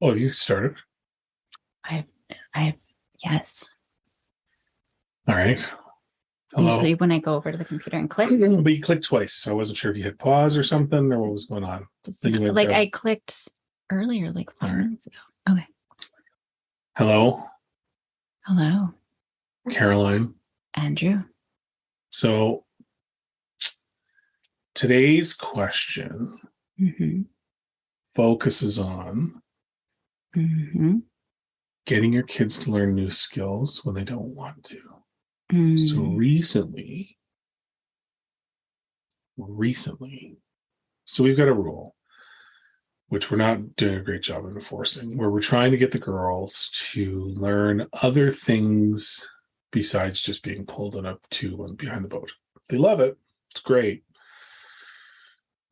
Oh, you started? I have, yes. All right. Hello. Usually when I go over to the computer and click. But you clicked twice, so I wasn't sure if you hit pause or something or what was going on. I clicked earlier, like 5 minutes ago. Okay. Hello. Hello. Caroline. Andrew. So today's question focuses on getting your kids to learn new skills when they don't want to. So recently, so we've got a rule, which we're not doing a great job of enforcing, where we're trying to get the girls to learn other things besides just being pulled in a tube behind the boat. They love it. It's great.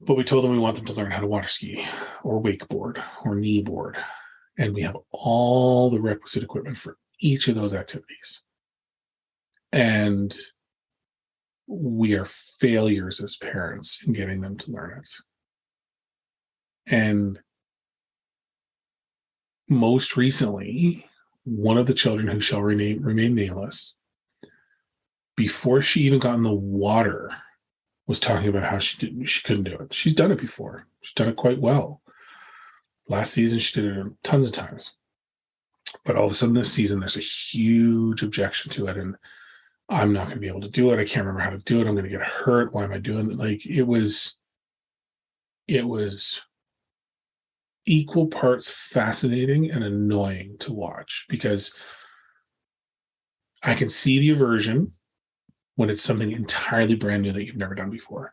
But we told them we want them to learn how to water ski or wakeboard or kneeboard. And we have all the requisite equipment for each of those activities. And we are failures as parents in getting them to learn it. And most recently, one of the children who shall remain nameless, before she even got in the water, was talking about how she couldn't do it. She's done it before. She's done it quite well. Last season, she did it tons of times. But all of a sudden this season, there's a huge objection to it. And I'm not going to be able to do it. I can't remember how to do it. I'm going to get hurt. Why am I doing it? Like it was equal parts fascinating and annoying to watch, because I can see the aversion when it's something entirely brand new that you've never done before.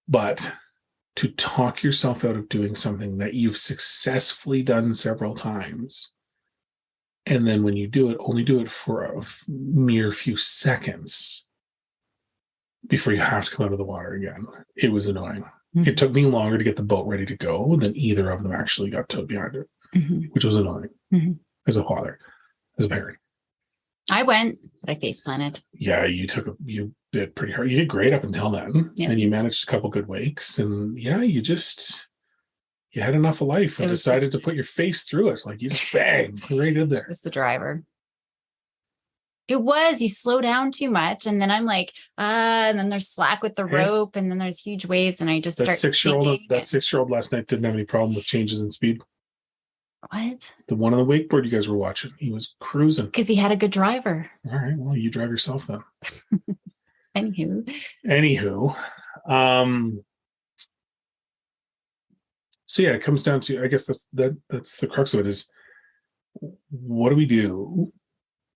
But to talk yourself out of doing something that you've successfully done several times, and then when you do it, only do it for a mere few seconds before you have to come out of the water again, it was annoying. It took me longer to get the boat ready to go than either of them actually got towed behind it, which was annoying as a father, as a parent. I went, but I face planted. Yeah, you did pretty hard. You did great up until then, and you managed a couple good wakes. And yeah, you had enough of life and decided to put your face through it. Like you just bang right in there. It was the driver. It was, you slow down too much. And then I'm like, and then there's slack with the rope, and then there's huge waves. And I just start sinking. That 6-year-old last night didn't have any problem with changes in speed. What? The one on the wakeboard you guys were watching, he was cruising. Because he had a good driver. All right, well, you drive yourself then. Anywho. So yeah, it comes down to, I guess that's the crux of it, is what do we do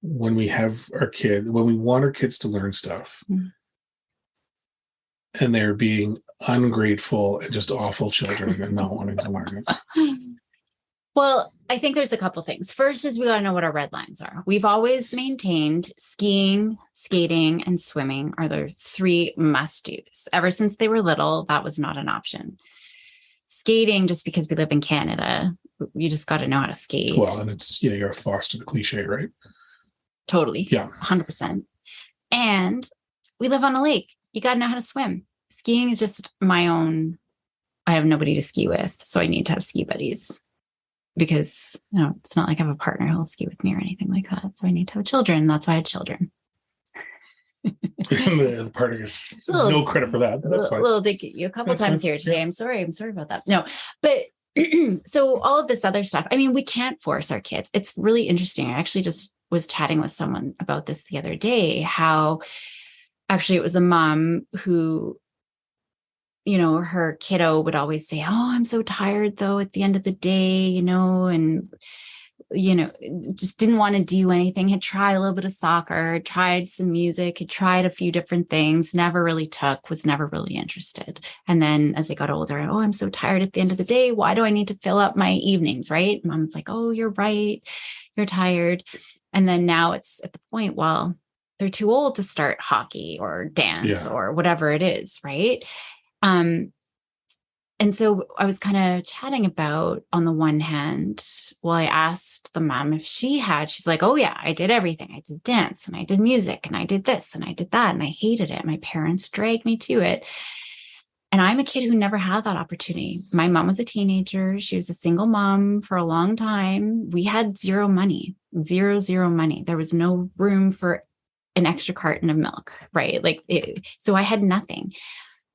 when we want our kids to learn stuff and they're being ungrateful and just awful children and not wanting to learn it? Well, I think there's a couple things. First is we got to know what our red lines are. We've always maintained skiing, skating, and swimming are the 3 must-dos. Ever since they were little, that was not an option. Skating, just because we live in Canada, you just got to know how to skate. Well, and it's, you got to foster the cliche, right? Totally. Yeah. 100%. And we live on a lake. You got to know how to swim. Skiing is just my own. I have nobody to ski with, so I need to have ski buddies. Because, it's not like I have a partner who'll ski with me or anything like that. So I need to have children. That's why I had children. The partner gets no credit for that. But that's fine. A little dig at you a couple times here today. Yeah. I'm sorry about that. No, but so all of this other stuff, I mean, we can't force our kids. It's really interesting. I actually just was chatting with someone about this the other day, how actually it was a mom who, her kiddo would always say, "Oh, I'm so tired though at the end of the day, and, just didn't want to do anything, had tried a little bit of soccer, tried some music, had tried a few different things, never really took, was never really interested. And then as they got older, "Oh, I'm so tired at the end of the day. Why do I need to fill up my evenings?" Right? Mom's like, "Oh, you're right. You're tired." And then now it's at the point, well, they're too old to start hockey or dance or whatever it is. Right. And so I was kind of chatting about, on the one hand, well, I asked the mom if she's like, "Oh yeah, I did everything. I did dance and I did music and I did this and I did that. And I hated it. My parents dragged me to it." And I'm a kid who never had that opportunity. My mom was a teenager. She was a single mom for a long time. We had zero money, zero money. There was no room for an extra carton of milk, right? So I had nothing.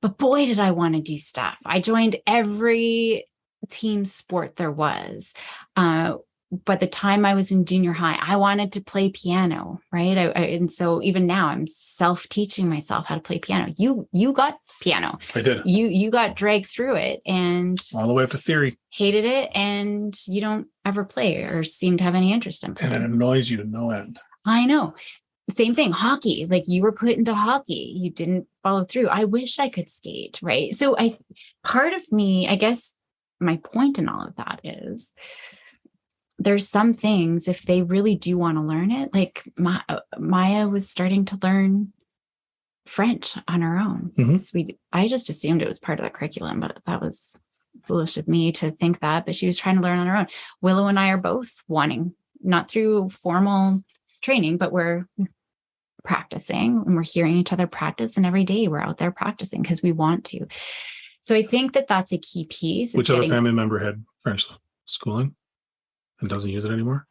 But boy, did I want to do stuff. I joined every team sport there was. By the time I was in junior high, I wanted to play piano, right? And so even now I'm self-teaching myself how to play piano. You got piano. I did. You got dragged through it and all the way up to theory. Hated it, and you don't ever play or seem to have any interest in playing. And it annoys you to no end. I know. Same thing, hockey. Like you were put into hockey, you didn't follow through. I wish I could skate, right? So part of me, I guess my point in all of that is there's some things, if they really do want to learn it, like Maya was starting to learn French on her own. I just assumed it was part of the curriculum, but that was foolish of me to think that. But she was trying to learn on her own. Willow and I are both wanting, not through formal training, but we're practicing and we're hearing each other practice. And every day we're out there practicing because we want to. So I think that that's a key piece. Which other family member had French schooling and doesn't use it anymore?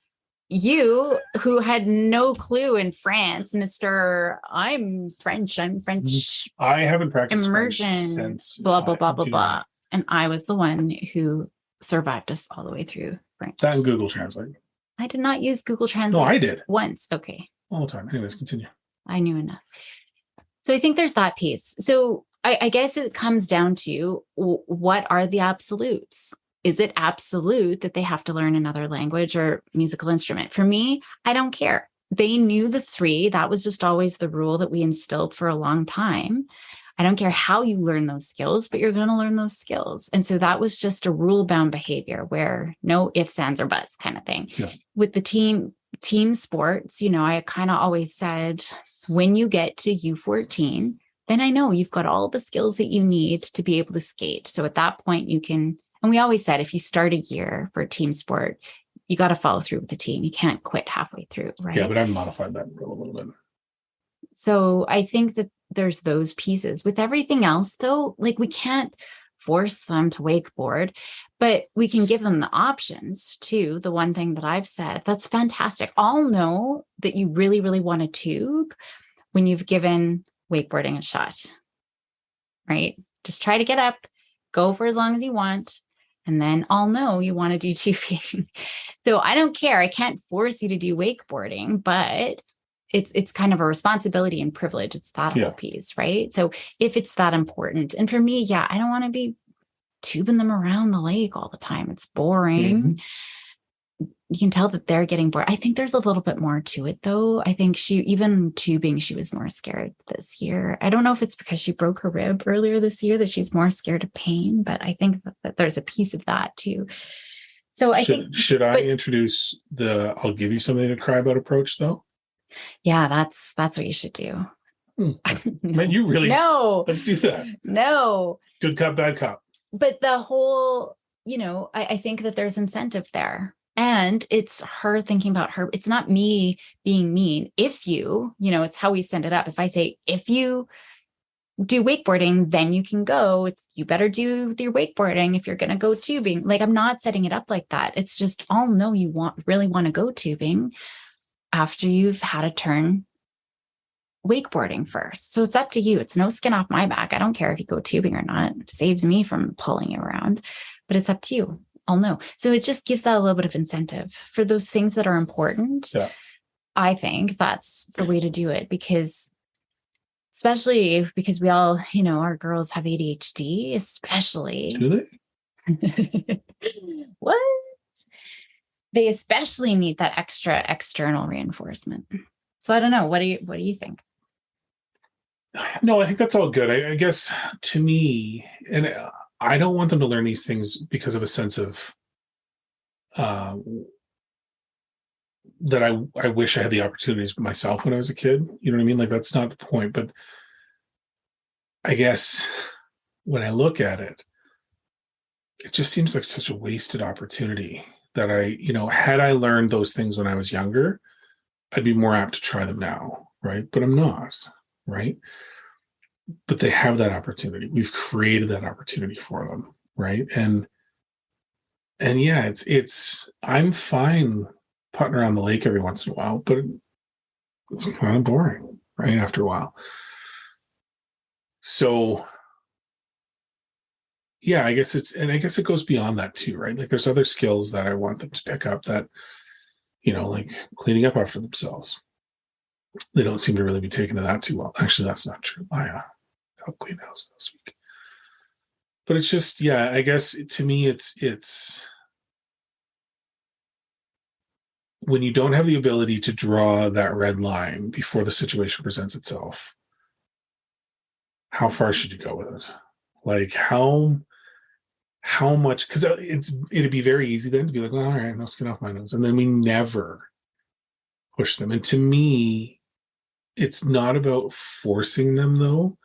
You, who had no clue in France, Mr. I'm French. I haven't practiced immersion, French since blah, blah, blah, blah, blah. And I was the one who survived us all the way through French. That and Google Translate. I did not use Google Translate. No, I did. Once. Okay. All the time. Anyways, continue. I knew enough. So I think there's that piece. So I guess it comes down to what are the absolutes? Is it absolute that they have to learn another language or musical instrument? For me, I don't care. They knew the three. That was just always the rule that we instilled for a long time. I don't care how you learn those skills, but you're going to learn those skills. And so that was just a rule-bound behavior where no ifs, ands, or buts kind of thing. Yeah. With the team sports, I kind of always said, when you get to U14, then I know you've got all the skills that you need to be able to skate. So at that point you can, and we always said, if you start a year for a team sport, you got to follow through with the team. You can't quit halfway through, right? Yeah, but I've modified that a little bit. So I think that there's those pieces. With everything else though, like we can't force them to wakeboard, but we can give them the options too. The one thing that I've said, that's fantastic. I'll know that you really, really want a tube when you've given wakeboarding a shot, right? Just try to get up, go for as long as you want, and then I'll know you want to do tubing. So I don't care. I can't force you to do wakeboarding, but it's kind of a responsibility and privilege. It's that whole piece, right? So if it's that important, and for me, I don't want to be tubing them around the lake all the time. It's boring. Mm-hmm. You can tell that they're getting bored. I think there's a little bit more to it though. I think even tubing, she was more scared this year. I don't know if it's because she broke her rib earlier this year that she's more scared of pain, but I think that there's a piece of that too. So should I introduce the I'll give you something to cry about approach though? Yeah, that's what you should do. No. Man, you really no. Let's do that. No. Good cop, bad cop. But the whole, I think that there's incentive there. And it's her thinking about her. It's not me being mean. If you, it's how we send it up. If I say, if you do wakeboarding, then you can go. You better do your wakeboarding if you're going to go tubing. Like, I'm not setting it up like that. It's just, I'll know you really want to go tubing after you've had a turn wakeboarding first. So it's up to you. It's no skin off my back. I don't care if you go tubing or not. It saves me from pulling you around, but it's up to you. I'll know. So it just gives that a little bit of incentive for those things that are important. Yeah. I think that's the way to do it especially because we all, our girls have ADHD, especially. Do they? What? They especially need that extra external reinforcement. So I don't know. What do you think? No, I think that's all good. I guess to me, and I don't want them to learn these things because of a sense of that I wish I had the opportunities myself when I was a kid. You know what I mean? Like, that's not the point. But I guess when I look at it, it just seems like such a wasted opportunity that had I learned those things when I was younger, I'd be more apt to try them now, right? But I'm not, right? but they have that opportunity. We've created that opportunity for them, right? And yeah, it's I'm fine putting around the lake every once in a while, but it's kind of boring, right? After a while. So yeah, I guess it goes beyond that too, right? Like there's other skills that I want them to pick up that, like cleaning up after themselves. They don't seem to really be taking to that too well. Actually, that's not true. I helped clean the house this week. But it's just, yeah, I guess to me, it's when you don't have the ability to draw that red line before the situation presents itself, how far should you go with it? Like how much, because it'd be very easy then to be like, well, all right, no skin off my nose. And then we never push them. And to me, it's not about forcing them though.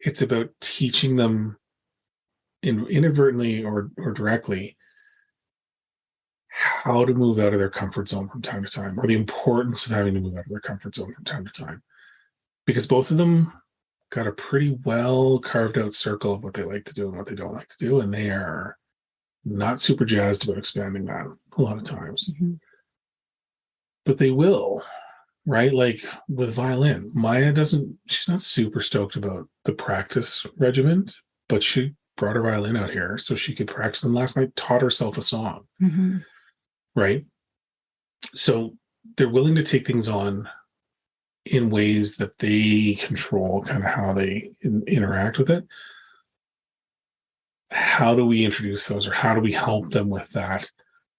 It's about teaching them inadvertently or directly how to move out of their comfort zone from time to time, or the importance of having to move out of their comfort zone from time to time. Because both of them got a pretty well carved out circle of what they like to do and what they don't like to do. And they are not super jazzed about expanding that a lot of times. Mm-hmm. But they will, right? Like with violin, Maya she's not super stoked about the practice regiment, but she brought her violin out here so she could practice. And last night taught herself a song, mm-hmm. Right? So they're willing to take things on in ways that they control kind of how they interact with it. How do we introduce those, or how do we help them with that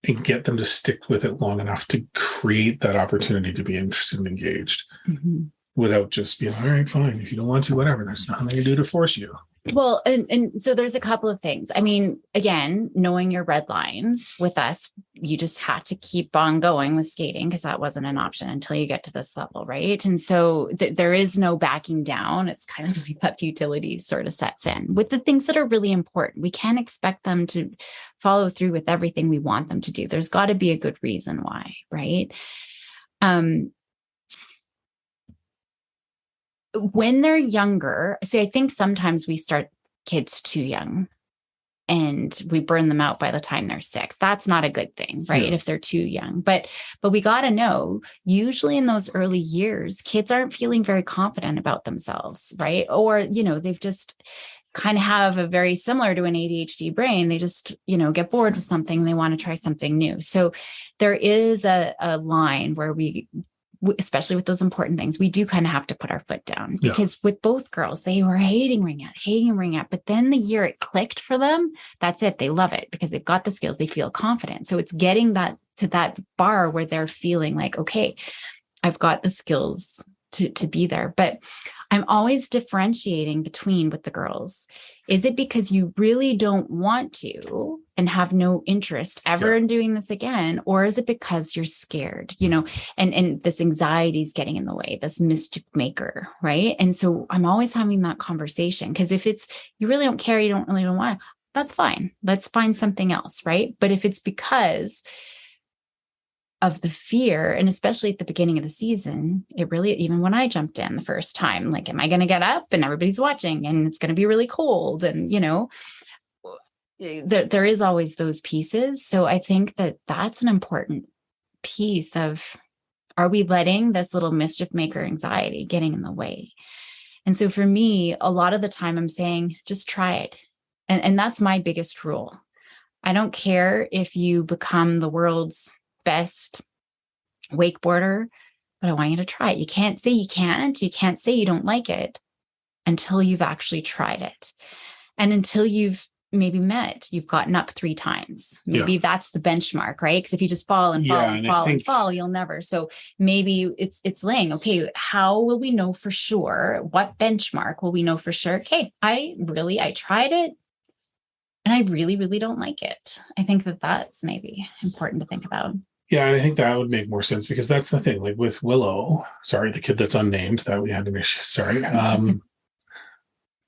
and get them to stick with it long enough to create that opportunity to be interested and engaged, mm-hmm. without just being, all right, fine, if you don't want to, whatever, there's nothing to do to force you. Well, and so there's a couple of things. I mean, again, knowing your red lines with us, you just had to keep on going with skating because that wasn't an option until you get to this level, right? And so there is no backing down. It's kind of like that futility sort of sets in with the things that are really important. We can't expect them to follow through with everything we want them to do. There's got to be a good reason why, right? When they're younger, see, I think sometimes we start kids too young and we burn them out by the time they're 6. That's not a good thing, right? Yeah. If they're too young, but we got to know, usually in those early years, kids aren't feeling very confident about themselves, right? Or, they've just kind of have a very similar to an ADHD brain. They just, get bored with something and they want to try something new. So there is a line where especially with those important things, we do kind of have to put our foot down, because with both girls, they were hating ringette. But then the year it clicked for them, that's it. They love it because they've got the skills. They feel confident. So it's getting that to that bar where they're feeling like, okay, I've got the skills to be there. But I'm always differentiating between with the girls. Is it because you really don't want to and have no interest ever in doing this again? Or is it because you're scared, and this anxiety is getting in the way, this mischief maker, right? And so I'm always having that conversation, because if it's, you really don't care, you don't want to, that's fine. Let's find something else, right? But if it's because of the fear, and especially at the beginning of the season, it really, even when I jumped in the first time, like, am I going to get up and everybody's watching and it's going to be really cold? And, there is always those pieces. So I think that that's an important piece of, are we letting this little mischief maker anxiety getting in the way? And so for me, a lot of the time I'm saying, just try it. And that's my biggest rule. I don't care if you become the world's best wakeboarder, but I want you to try it. You can't say you can't. You can't say you don't like it until you've actually tried it. And until you've you've gotten up 3 times. Maybe that's the benchmark, right? Because if you just fall and fall, you'll never. So maybe it's laying, okay, how will we know for sure? What benchmark will we know for sure? Okay, I tried it and I really, really don't like it. I think that's maybe important to think about. Yeah, and I think that would make more sense, because that's the thing. Like with Willow, sorry, the kid that's unnamed that we had an issue. Sorry.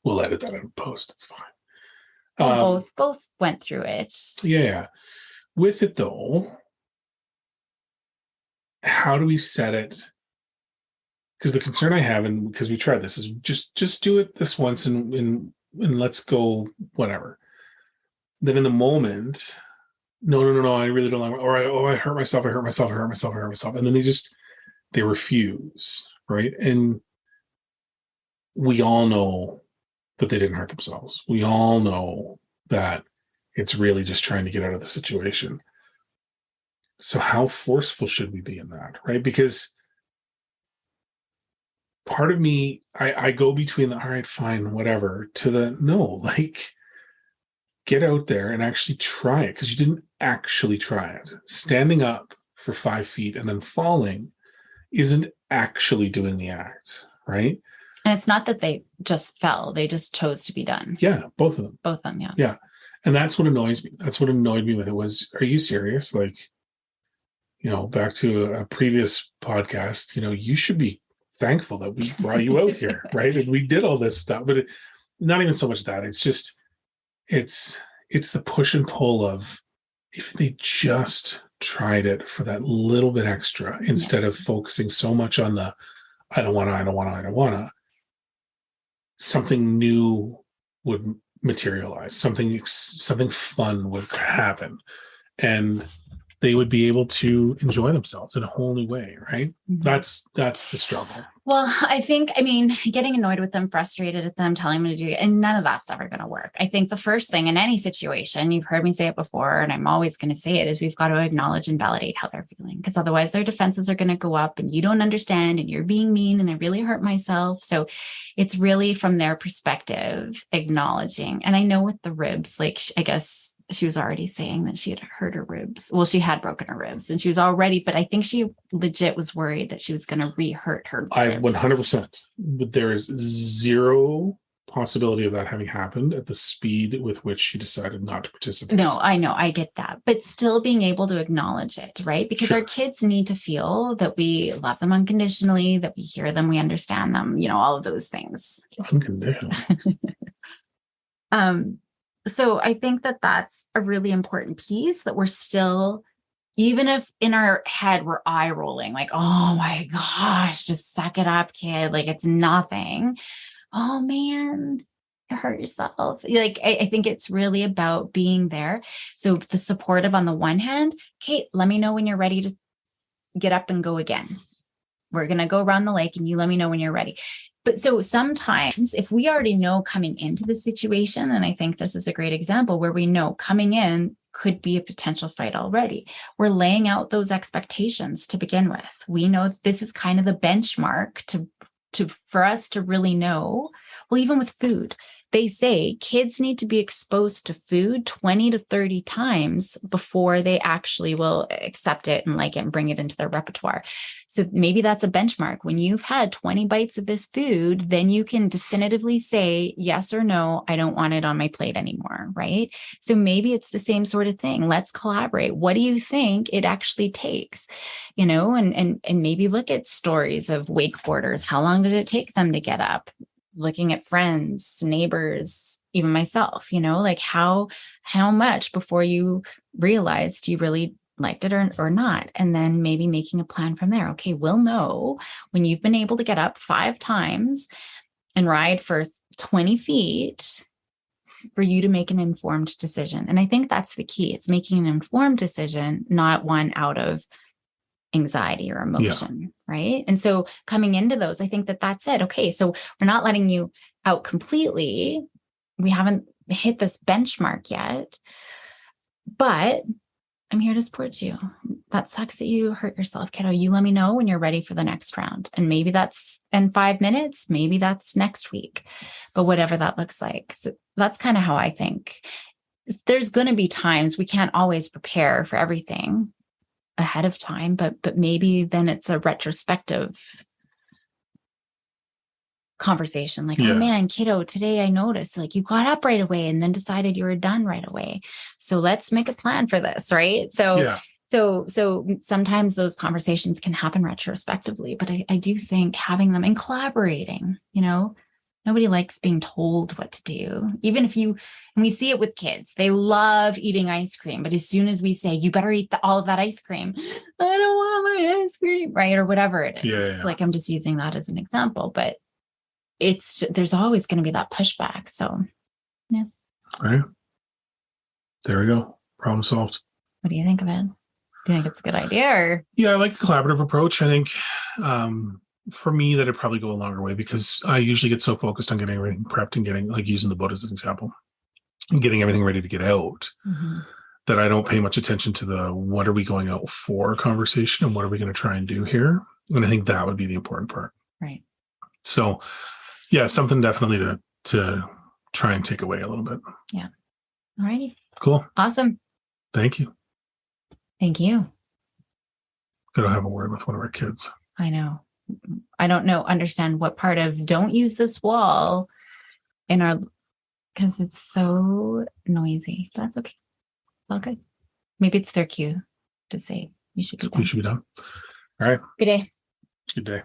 We'll edit that out in post. It's fine. Both went through it. Yeah. With it though, how do we set it because the concern I have, and because we tried this, is just do it this once and let's go whatever. Then in the moment, no, I really don't like, I hurt myself, and then they refuse, right? And we all know that they didn't hurt themselves. We all know that it's really just trying to get out of the situation. So how forceful should we be in that, right? Because part of me, I go between the all right, fine, whatever, to the no, like get out there and actually try it, because you didn't actually try it. Standing up for 5 feet and then falling isn't actually doing the act, right? And it's not that they just fell, they just chose to be done. Yeah, both of them. Both of them, yeah. Yeah. And that's what annoys me. That's what annoyed me with it was, are you serious? Like, back to a previous podcast, you should be thankful that we brought you out here, right? And we did all this stuff, but not even so much that. It's just, it's the push and pull of, if they just tried it for that little bit extra, instead of focusing so much on the, I don't want to, something new would materialize, something fun would happen, and they would be able to enjoy themselves in a whole new way, right? That's the struggle. Well, I think, getting annoyed with them, frustrated at them, telling them to do it, and none of that's ever going to work. I think the first thing in any situation, you've heard me say it before, and I'm always going to say it, is we've got to acknowledge and validate how they're feeling, because otherwise their defenses are going to go up and you don't understand and you're being mean and I really hurt myself. So it's really from their perspective, acknowledging. And I know with the ribs, like, I guess she was already saying that she had hurt her ribs. Well, she had broken her ribs and she was already, but I think she legit was worried that she was going to re-hurt her ribs. 100%. But there is zero possibility of that having happened at the speed with which she decided not to participate. No, I know, I get that. But still being able to acknowledge it, right? Because our kids need to feel that we love them unconditionally, that we hear them, we understand them, all of those things. Unconditional. So I think that that's a really important piece, that we're still, even if in our head we're eye rolling, like, oh my gosh, just suck it up, kid. Like, it's nothing. Oh man, you hurt yourself. Like, I think it's really about being there. So the supportive on the one hand, Kate, let me know when you're ready to get up and go again. We're going to go around the lake and you let me know when you're ready. But so sometimes if we already know coming into the situation, and I think this is a great example where we know coming in could be a potential fight already, we're laying out those expectations to begin with. We know this is kind of the benchmark for us to really know. Well, even with food, they say kids need to be exposed to food 20 to 30 times before they actually will accept it and like it and bring it into their repertoire. So maybe that's a benchmark. When you've had 20 bites of this food, then you can definitively say yes or no, I don't want it on my plate anymore, right? So maybe it's the same sort of thing. Let's collaborate. What do you think it actually takes? And maybe look at stories of wakeboarders. How long did it take them to get up? Looking at friends, neighbors, even myself, like how much before you realized you really liked it or not. And then maybe making a plan from there. Okay, we'll know when you've been able to get up 5 times and ride for 20 feet for you to make an informed decision. And I think that's the key. It's making an informed decision, not one out of anxiety or emotion, right? And so coming into those, I think that's it. Okay, so we're not letting you out completely. We haven't hit this benchmark yet, but I'm here to support you. That sucks that you hurt yourself, kiddo. You let me know when you're ready for the next round. And maybe that's in 5 minutes, maybe that's next week, but whatever that looks like. So that's kind of how I think. There's going to be times we can't always prepare for everything ahead of time, but maybe then it's a retrospective conversation, like, oh man, kiddo, today I noticed like you got up right away and then decided you were done right away. So let's make a plan for this, right? So sometimes those conversations can happen retrospectively, but I do think having them and collaborating, Nobody likes being told what to do. Even if and we see it with kids, they love eating ice cream. But as soon as we say, you better eat all of that ice cream, I don't want my ice cream, right? Or whatever it is. Yeah. Like, I'm just using that as an example, but there's always going to be that pushback. So, yeah. All right. There we go. Problem solved. What do you think of it? Do you think it's a good idea? Or? Yeah, I like the collaborative approach. I think for me, that'd probably go a longer way because I usually get so focused on getting everything prepped and getting, like, using the boat as an example, and getting everything ready to get out, that I don't pay much attention to the what are we going out for conversation and what are we going to try and do here. And I think that would be the important part. Right. So, yeah, something definitely to try and take away a little bit. Yeah. All righty. Cool. Awesome. Thank you. Thank you. Gotta have a word with one of our kids. I know. I don't understand what part of don't use this wall because it's so noisy. That's okay. All good. Maybe it's their cue to say we should be done. We should be done. All right. Good day. Good day.